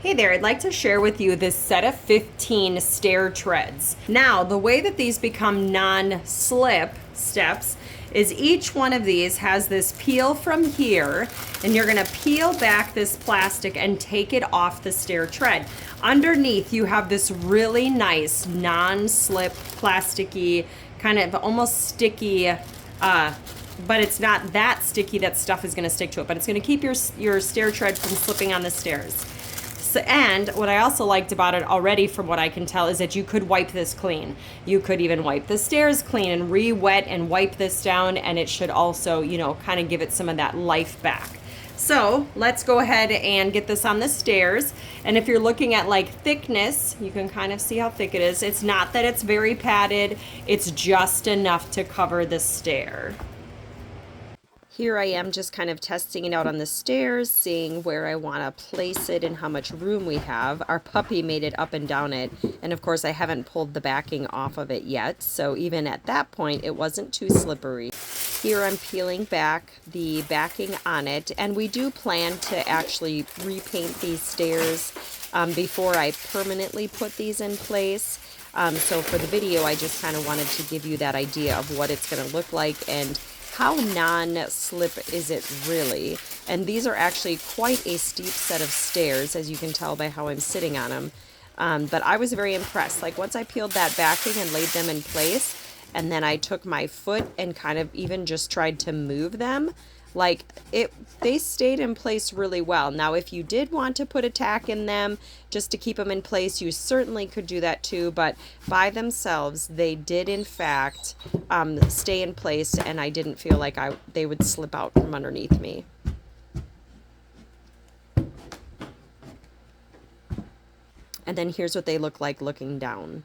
Hey there, I'd like to share with you this set of 15 stair treads. Now, the way that these become non-slip steps is each one of these has this peel from here, and you're gonna peel back this plastic and take it off the stair tread. Underneath, you have this really nice non-slip plasticky, kind of almost sticky, but it's not that sticky that stuff is gonna stick to it, but it's gonna keep your stair tread from slipping on the stairs. So, and what I also liked about it already, from what I can tell, is that you could wipe this clean. You could even wipe the stairs clean and re-wet and wipe this down, and it should also, you know, kind of give it some of that life back. So let's go ahead and get this on the stairs. And if you're looking at like thickness, you can kind of see how thick it is. It's not that it's very padded, it's just enough to cover the stair. Here I am just kind of testing it out on the stairs, seeing where I want to place it and how much room we have. Our puppy made it up and down it, and of course I haven't pulled the backing off of it yet, so even at that point it wasn't too slippery. Here I'm peeling back the backing on it, and we do plan to actually repaint these stairs before I permanently put these in place. So for the video, I just kind of wanted to give you that idea of what it's going to look like and how non-slip is it really. And these are actually quite a steep set of stairs, as you can tell by how I'm sitting on them. But I was very impressed. Like once I peeled that backing and laid them in place, and then I took my foot and kind of even just tried to move them, like they stayed in place really well. Now, if you did want to put a tack in them just to keep them in place, you certainly could do that too, but by themselves, they did in fact stay in place, and I didn't feel like they would slip out from underneath me. And then here's what they look like looking down.